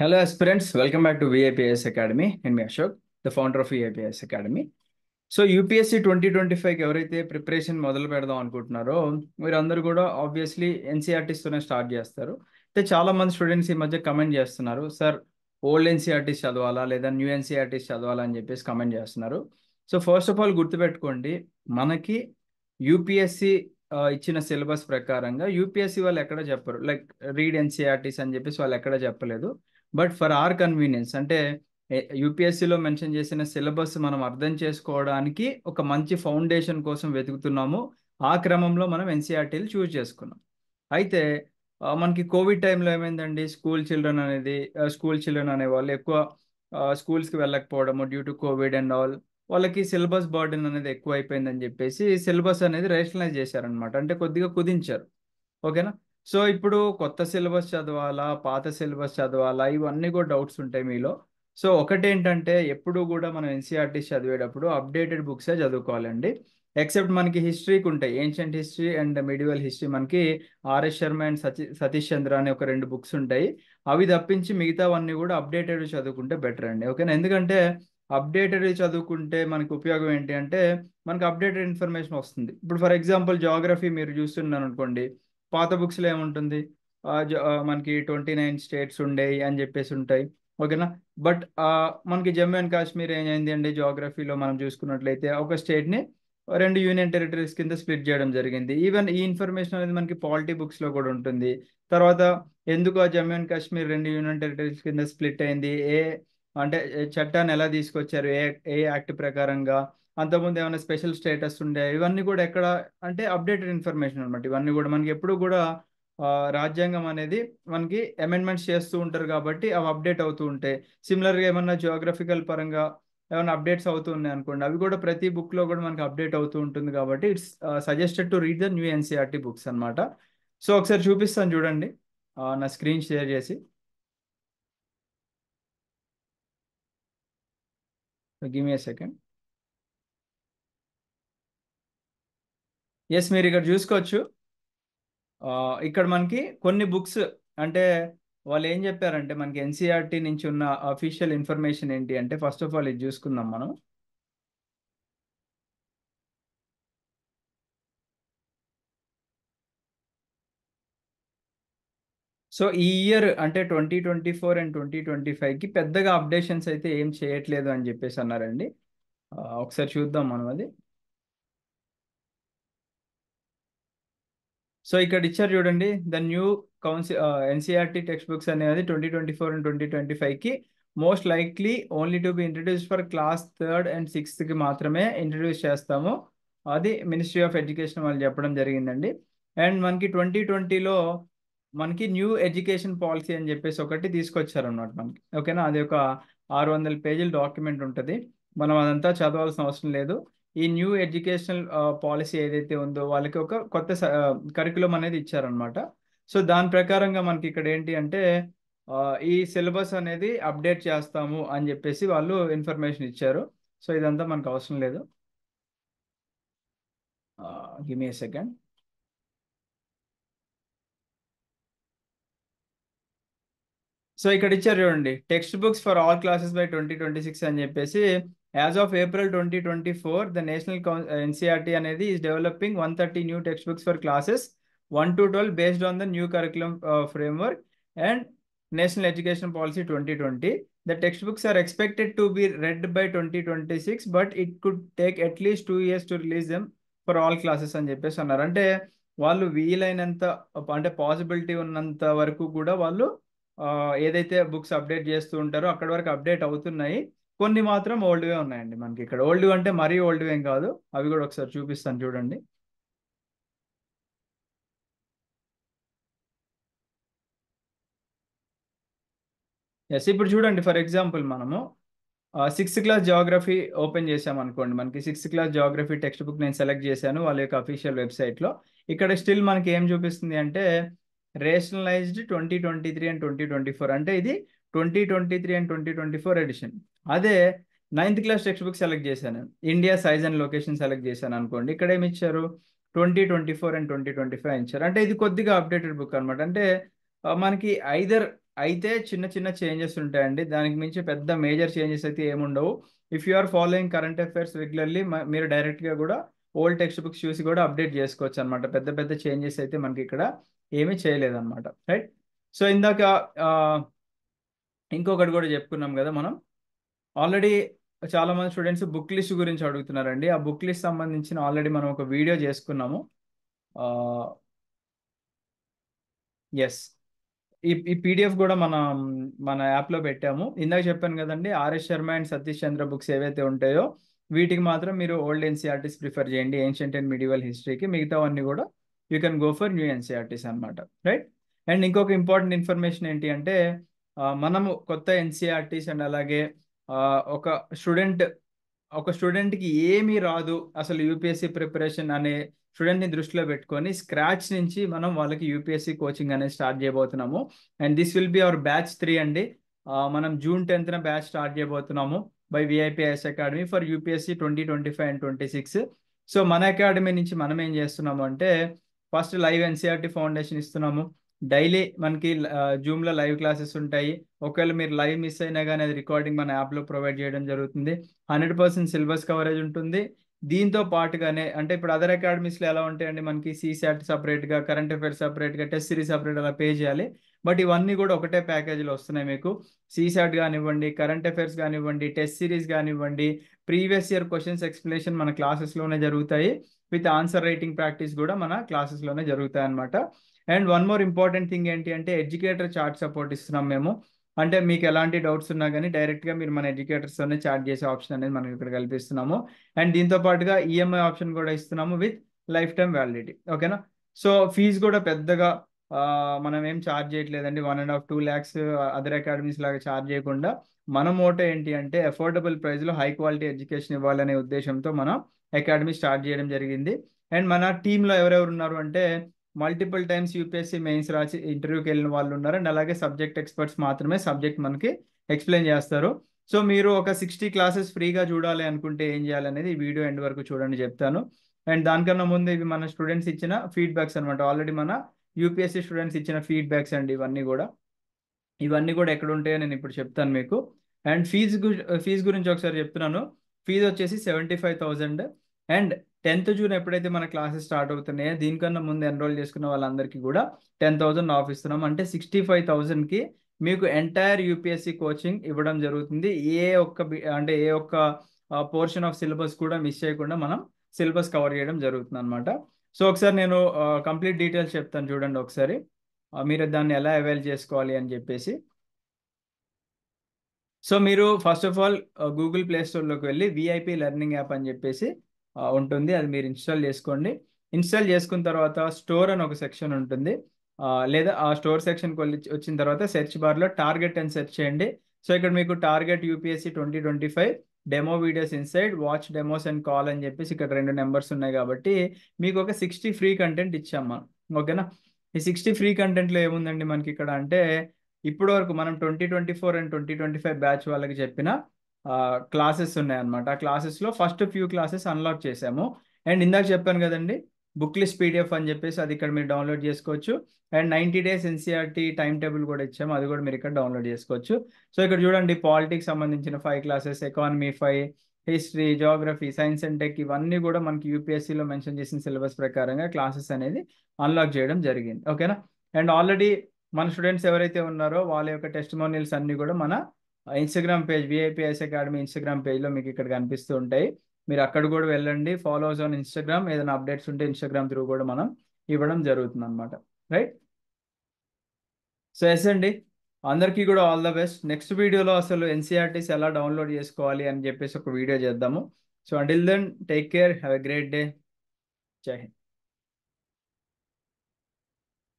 Hello aspirants, welcome back to VIPS Academy. నేను మీ Ashok, the founder of VIPS Academy. So UPSC 2025కి ఎవరైతే preparation మొదలు పెడదాం అనుకుంటున్నారో మీరందరూ కూడా ఆబ్వియస్లీ ఎన్సీఆర్టీస్తోనే స్టార్ట్ చేస్తారు. అయితే చాలా మంది స్టూడెంట్స్ ఈ మధ్య కమెంట్ చేస్తున్నారు, సార్ ఓల్డ్ ఎన్సీఆర్టీస్ చదవాలా లేదా న్యూ ఎన్సీఆర్టీస్ చదవాలా అని చెప్పేసి కమెంట్ చేస్తున్నారు. సో ఫస్ట్ ఆఫ్ ఆల్ గుర్తుపెట్టుకోండి, మనకి యూపీఎస్సీ ఇచ్చిన సిలబస్ ప్రకారంగా యూపీఎస్సీ వాళ్ళు ఎక్కడ చెప్పరు, లైక్ రీడ్ ఎన్సీఆర్టీస్ అని చెప్పేసి వాళ్ళు ఎక్కడ చెప్పలేదు. బట్ ఫర్ ఆర్ కన్వీనియన్స్, అంటే యూపీఎస్సీలో మెన్షన్ చేసిన సిలబస్ మనం అర్థం చేసుకోవడానికి ఒక మంచి ఫౌండేషన్ కోసం వెతుకుతున్నాము. ఆ క్రమంలో మనం ఎన్సీఆర్టీలు చూస్ చేసుకున్నాం. అయితే మనకి కోవిడ్ టైంలో ఏమైందండి, స్కూల్ చిల్డ్రన్ అనే వాళ్ళు ఎక్కువ స్కూల్స్కి వెళ్ళకపోవడము due to COVID and all, వాళ్ళకి సిలబస్ బర్డెన్ అనేది ఎక్కువ అయిపోయిందని చెప్పేసి సిలబస్ అనేది రేషనలైజ్ చేశారనమాట, అంటే కొద్దిగా కుదించారు. ఓకేనా. సో ఇప్పుడు కొత్త సిలబస్ చదవాలా, పాత సిలబస్ చదవాలా, ఇవన్నీ కూడా డౌట్స్ ఉంటాయి మీలో. సో ఒకటేంటంటే, ఎప్పుడు కూడా మనం ఎన్సీఆర్టీ చదివేటప్పుడు అప్డేటెడ్ బుక్సే చదువుకోవాలండి. ఎక్సెప్ట్ మనకి హిస్టరీకి ఉంటాయి, ancient history and medieval history, మనకి ఆర్ఎస్ శర్మ అండ్ సతీష్ చంద్ర అనే ఒక 2 బుక్స్ ఉంటాయి. అవి తప్పించి మిగతావన్నీ కూడా అప్డేటెడ్ చదువుకుంటే బెటర్ అండి. ఓకేనా. ఎందుకంటే అప్డేటెడ్ చదువుకుంటే మనకి ఉపయోగం ఏంటి అంటే, మనకి అప్డేటెడ్ ఇన్ఫర్మేషన్ వస్తుంది. ఇప్పుడు ఫర్ ఎగ్జాంపుల్ జాగ్రఫీ మీరు చూస్తున్నాను అనుకోండి, పాత బుక్స్లో ఏముంటుంది, మనకి 29 స్టేట్స్ ఉండేవి అని చెప్పేసి ఉంటాయి. ఓకేనా. బట్ మనకి జమ్మూ అండ్ కాశ్మీర్ ఏమైంది అండి, జాగ్రఫీలో మనం చూసుకున్నట్లయితే ఒక స్టేట్ని 2 యూనియన్ టెరిటరీస్ కింద స్ప్లిట్ చేయడం జరిగింది. ఈవెన్ ఈ ఇన్ఫర్మేషన్ అనేది మనకి పాలిటీ బుక్స్లో కూడా ఉంటుంది. తర్వాత ఎందుకు ఆ Jammu and Kashmir 2 union territories కింద స్ప్లిట్ అయింది, అంటే చట్టాన్ని ఎలా తీసుకొచ్చారు, ఏ యాక్ట్ ప్రకారంగా, అంతకుముందు ఏమైనా స్పెషల్ స్టేటస్ ఉండే, ఇవన్నీ కూడా ఎక్కడ అంటే అప్డేటెడ్ ఇన్ఫర్మేషన్ అనమాట. ఇవన్నీ కూడా మనకి ఎప్పుడు కూడా రాజ్యాంగం అనేది మనకి అమెండ్మెంట్స్ చేస్తూ ఉంటారు కాబట్టి అవి అప్డేట్ అవుతూ ఉంటాయి. సిమిలర్గా ఏమన్నా జియోగ్రఫికల్ పరంగా ఏమైనా అప్డేట్స్ అవుతూ ఉన్నాయి అనుకోండి, అవి కూడా ప్రతి బుక్లో కూడా మనకి అప్డేట్ అవుతూ ఉంటుంది. కాబట్టి it's suggested to read the new NCERT books అనమాట. సో ఒకసారి చూపిస్తాను చూడండి, నా స్క్రీన్ షేర్ చేసి. Give me a second. Yes, మీరు ఇక్కడ చూసుకోవచ్చు. ఇక్కడ మనకి కొన్ని బుక్స్, అంటే వాళ్ళు ఏం చెప్పారంటే, మనకి ఎన్సీఆర్టీ నుంచి ఉన్న అఫీషియల్ ఇన్ఫర్మేషన్ ఏంటి అంటే, ఫస్ట్ ఆఫ్ ఆల్ ఇది చూసుకుందాం మనం. సో ఈ ఇయర్ అంటే 2024 అండ్ 2025కి పెద్దగా అప్డేషన్స్ అయితే ఏం చేయట్లేదు అని చెప్పేసి అన్నారండి. ఒకసారి చూద్దాం మనం అది. సో ఇక్కడ ఇచ్చారు చూడండి, the new NCERT text books అనేది 2024 అండ్ 2025కి most likely only to be introduce for class 3rd and 6th మాత్రమే ఇంట్రడ్యూస్ చేస్తాము. అది మినిస్ట్రీ ఆఫ్ ఎడ్యుకేషన్ వాళ్ళు చెప్పడం జరిగిందండి. అండ్ మనకి 2020లో మనకి న్యూ ఎడ్యుకేషన్ పాలసీ అని చెప్పేసి ఒకటి తీసుకొచ్చారన్నమాట మనకి. ఓకేనా. అది ఒక 600 పేజీల డాక్యుమెంట్ ఉంటుంది. మనం అదంతా చదవాల్సిన అవసరం లేదు. ఈ న్యూ ఎడ్యుకేషనల్ పాలసీ ఏదైతే ఉందో వాళ్ళకి ఒక కొత్త కరికులం అనేది ఇచ్చారనమాట. సో దాని ప్రకారంగా మనకి ఇక్కడ ఏంటి అంటే, ఈ సిలబస్ అనేది అప్డేట్ చేస్తాము అని చెప్పేసి వాళ్ళు ఇన్ఫర్మేషన్ ఇచ్చారు. సో ఇదంతా మనకు అవసరం లేదు. Give me a second. So ఇక్కడ ఇచ్చారు చూడండి, text books for all classes by 2026 అని చెప్పేసి. As of April 2024 the national NCERT అనేది is developing 130 new text books for classes 1 to 12 based on the new curriculum framework and national education policy 2020. The textbooks are expected to be read by 2026, but it could take at least 2 years to release them for all classes అని చెప్పేసి అన్నారు. అంటే వాళ్ళు వీలైనంత, అంటే possibility ఉన్నంత వరకు కూడా వాళ్ళు ఏదైతే బుక్స్ అప్డేట్ చేస్తూ ఉంటారో అక్కడ వరకు అప్డేట్ అవుతున్నాయి. కొన్ని మాత్రం ఓల్డ్వే ఉన్నాయండి. మనకి ఇక్కడ ఓల్డ్ అంటే మరీ ఓల్డ్ ఏం కాదు, అవి కూడా ఒకసారి చూపిస్తాను చూడండి. ఎస్, ఇప్పుడు చూడండి, ఫర్ ఎగ్జాంపుల్ మనము 6th క్లాస్ జాగ్రఫీ ఓపెన్ చేసామనుకోండి, మనకి 6th class geography text book నేను సెలెక్ట్ చేశాను వాళ్ళ యొక్క అఫీషియల్ వెబ్సైట్లో. ఇక్కడ స్టిల్ మనకి ఏం చూపిస్తుంది అంటే, రేషనలైజ్డ్ 2023 అండ్ 2024, అంటే ఇది 2023 అండ్ 2024 ఎడిషన్. అదే 9th class text book select చేశాను, India size and location select చేశాను అనుకోండి, ఇక్కడ ఏమి ఇచ్చారు, 2024 అండ్ 2025 ఇచ్చారు. అంటే ఇది కొద్దిగా అప్డేటెడ్ బుక్ అనమాట. అంటే మనకి ఐదర్ అయితే చిన్న చిన్న చేంజెస్ ఉంటాయండి. దానికి మించి పెద్ద మేజర్ చేంజెస్ అయితే ఏముండవు. If you are following current affairs regularly మీరు డైరెక్ట్గా కూడా ఓల్డ్ టెక్స్ట్ బుక్స్ చూసి కూడా అప్డేట్ చేసుకోవచ్చు అనమాట. పెద్ద పెద్ద చేంజెస్ అయితే మనకి ఇక్కడ ఏమీ చేయలేదన్నమాట. రైట్. సో ఇందాక ఆ, ఇంకొకటి కూడా చెప్పుకున్నాం కదా మనం. ఆల్రెడీ చాలా మంది స్టూడెంట్స్ బుక్ లిస్ట్ గురించి అడుగుతున్నారండి. ఆ బుక్ లిస్ట్ సంబంధించిన ఆల్రెడీ మనం ఒక వీడియో చేసుకున్నాము. ఎస్, ఈ పీడిఎఫ్ కూడా మన యాప్లో పెట్టాము. ఇందాక చెప్పాను కదండి, RS Sharma and Satish Chandra books ఏవైతే ఉంటాయో వీటికి మాత్రం మీరు ఓల్డ్ ఎన్సీఆర్టీస్ ప్రిఫర్ చేయండి, ఏన్షియంట్ అండ్ మిడివల్ హిస్టరీకి. మిగతావన్నీ కూడా you can go for new NCERTs అనమాట. రైట్. అండ్ ఇంకొక ఇంపార్టెంట్ ఇన్ఫర్మేషన్ ఏంటి అంటే మనము కొత్త ఎన్సీఆర్టీస్ అండ్ అలాగే ఆ, ఒక స్టూడెంట్ ఒక స్టూడెంట్కి ఏమీ రాదు అసలు యూపీఎస్సీ ప్రిపరేషన్ అనే స్టూడెంట్ని దృష్టిలో పెట్టుకొని స్క్రాచ్ నుంచి మనం వాళ్ళకి యూపీఎస్సీ కోచింగ్ అనేది స్టార్ట్ చేయబోతున్నాము. And this will be our batch 3 అండి. మనం జూన్ 10th బ్యాచ్ స్టార్ట్ చేయబోతున్నాము by VIPS academy for UPSC 2025 and 2026. So మన అకాడమీ నుంచి మనం ఏం చేస్తున్నాము అంటే ఫస్ట్ లైవ్ ఎన్సీఆర్టీ ఫౌండేషన్ ఇస్తున్నాము. డైలీ మనకి జూమ్లో లైవ్ క్లాసెస్ ఉంటాయి. ఒకవేళ మీరు లైవ్ మిస్ అయినా కానీ అది రికార్డింగ్ మన యాప్లో ప్రొవైడ్ చేయడం జరుగుతుంది. 100% సిలబస్ కవరేజ్ ఉంటుంది. దీంతో పాటుగానే అంటే ఇప్పుడు అదర్ అకాడమీస్లో ఎలా ఉంటాయండి, మనకి సీసాట్ సపరేట్గా, కరెంట్ అఫైర్స్ సపరేట్గా, టెస్ట్ సిరీస్ సపరేట్ అలా పే చేయాలి. బట్ ఇవన్నీ కూడా ఒకటే ప్యాకేజీలో వస్తున్నాయి మీకు. సీసాట్ కానివ్వండి, కరెంట్ అఫైర్స్ కానివ్వండి, టెస్ట్ సిరీస్ కానివ్వండి, ప్రీవియస్ ఇయర్ క్వశ్చన్స్ ఎక్స్ప్లెనేషన్ మన క్లాసెస్లోనే జరుగుతాయి. విత్ ఆన్సర్ రైటింగ్ ప్రాక్టీస్ కూడా మన క్లాసెస్లోనే జరుగుతాయి అనమాట. And one more important thing ఏంటి అంటే ఎడ్యుకేటర్ చాట్ సపోర్ట్ ఇస్తున్నాం మేము. అంటే మీకు ఎలాంటి డౌట్స్ ఉన్నా కానీ డైరెక్ట్గా మీరు మన ఎడ్యుకేటర్స్తోనే చాట్ చేసే ఆప్షన్ అనేది మనం ఇక్కడ కల్పిస్తున్నాము. అండ్ దీంతో పాటుగా ఈఎంఐ ఆప్షన్ కూడా ఇస్తున్నాము విత్ లైఫ్ టైం వ్యాలిడిటీ. ఓకేనా. సో ఫీజు కూడా పెద్దగా మనం ఏం ఛార్జ్ చేయట్లేదండి. 1.5-2 lakhs అదర్ అకాడమీస్ లాగా ఛార్జ్ చేయకుండా మన మోటో ఏంటి అంటే అఫోర్డబుల్ ప్రైస్లో హై క్వాలిటీ ఎడ్యుకేషన్ ఇవ్వాలనే ఉద్దేశంతో మనం అకాడమీ స్టార్ట్ చేయడం జరిగింది. అండ్ మన టీంలో ఎవరెవరు ఉన్నారు అంటే మల్టిపుల్ టైమ్స్ యూపీఎస్సీ మెయిన్స్ రాసి ఇంటర్వ్యూకి వెళ్ళిన వాళ్ళు ఉన్నారు. అండ్ అలాగే సబ్జెక్ట్ ఎక్స్పర్ట్స్ మాత్రమే సబ్జెక్ట్ మనకి ఎక్స్ప్లెయిన్ చేస్తారు. సో మీరు ఒక 60 క్లాసెస్ ఫ్రీగా చూడాలి అనుకుంటే ఏం చేయాలనేది ఈ వీడియో ఎండ్ వరకు చూడండి చెప్తాను. అండ్ దానికన్నా ముందు ఇవి మన స్టూడెంట్స్ ఇచ్చిన ఫీడ్బ్యాక్స్ అనమాట. ఆల్రెడీ మన యూపీఎస్సీ స్టూడెంట్స్ ఇచ్చిన ఫీడ్బ్యాక్స్ అండి ఇవన్నీ కూడా ఎక్కడ ఉంటాయో నేను ఇప్పుడు చెప్తాను మీకు. అండ్ ఫీజు గురించి ఒకసారి చెప్తున్నాను. ఫీజు వచ్చేసి 75,000. అండ్ 10th జూన్ ఎప్పుడైతే మన క్లాసెస్ స్టార్ట్ అవుతున్నాయో దీనికన్నా ముందు ఎన్రోల్ చేసుకున్న వాళ్ళందరికీ కూడా 10,000 ఆఫ్ ఇస్తున్నాం. అంటే 65,000కి మీకు ఎంటైర్ యూపీఎస్సీ కోచింగ్ ఇవ్వడం జరుగుతుంది. అంటే ఏ ఒక్క పోర్షన్ ఆఫ్ సిలబస్ కూడా మిస్ చేయకుండా మనం సిలబస్ కవర్ చేయడం జరుగుతుంది అనమాట. సో ఒకసారి నేను కంప్లీట్ డీటెయిల్స్ చెప్తాను చూడండి ఒకసారి. మీరు దాన్ని ఎలా అవైల్ చేసుకోవాలి అని చెప్పేసి. సో మీరు first of all Google play స్టోర్లోకి వెళ్ళి విఐపి లెర్నింగ్ యాప్ అని చెప్పేసి ఉంటుంది, అది మీరు ఇన్స్టాల్ చేసుకోండి. ఇన్స్టాల్ చేసుకున్న తర్వాత స్టోర్ అని ఒక సెక్షన్ ఉంటుంది. లేదా ఆ స్టోర్ సెక్షన్కి వచ్చిన తర్వాత సెర్చ్ బార్లో టార్గెట్ అని సెర్చ్ చేయండి. సో ఇక్కడ మీకు target UPSC 2025 demo videos inside watch demos and call అని చెప్పేసి ఇక్కడ 2 నెంబర్స్ ఉన్నాయి కాబట్టి మీకు ఒక 60 ఫ్రీ కంటెంట్ ఇచ్చాం మనం. ఓకేనా. ఈ 60 ఫ్రీ కంటెంట్లో ఏముందండి మనకి ఇక్కడ అంటే ఇప్పటి వరకు మనం 2024 అండ్ 2025 బ్యాచ్ వాళ్ళకి చెప్పిన క్లాసెస్ ఉన్నాయన్నమాట. ఆ క్లాసెస్లో ఫస్ట్ ఫ్యూ క్లాసెస్ అన్లాక్ చేసాము. అండ్ ఇందాక చెప్పాను కదండి బుక్ లిస్ట్ పీడిఎఫ్ అని చెప్పేసి, అది ఇక్కడ మీరు డౌన్లోడ్ చేసుకోవచ్చు. And 90 days NCERT time table కూడా ఇచ్చాము, అది కూడా మీరు ఇక్కడ డౌన్లోడ్ చేసుకోవచ్చు. సో ఇక్కడ చూడండి పాలిటిక్స్ సంబంధించిన 5 classes, economy 5, history, geography, science and tech ఇవన్నీ కూడా మనకి యూపీఎస్సీలో మెన్షన్ చేసిన సిలబస్ ప్రకారంగా క్లాసెస్ అనేది అన్లాక్ చేయడం జరిగింది. ఓకేనా. అండ్ ఆల్రెడీ మన స్టూడెంట్స్ ఎవరైతే ఉన్నారో వాళ్ళ యొక్క టెస్టిమోనియల్స్ అన్ని కూడా మన Instagram page VIPS academy Instagram పేజ్లో మీకు ఇక్కడ కనిపిస్తూ ఉంటాయి. మీరు అక్కడ కూడా వెళ్ళండి, ఫాలోస్ ఆన్ ఇన్స్టాగ్రామ్. ఏదైనా అప్డేట్స్ ఉంటే ఇన్స్టాగ్రామ్ త్రూ కూడా మనం ఇవ్వడం జరుగుతుంది అనమాట. రైట్. సో ఎస్ అండి, అందరికీ కూడా ఆల్ ద బెస్ట్. నెక్స్ట్ వీడియోలో అసలు ఎన్సీఆర్టీస్ ఎలా డౌన్లోడ్ చేసుకోవాలి అని చెప్పేసి ఒక వీడియో చేద్దాము. So until then take care, have a great day. Jai Hind.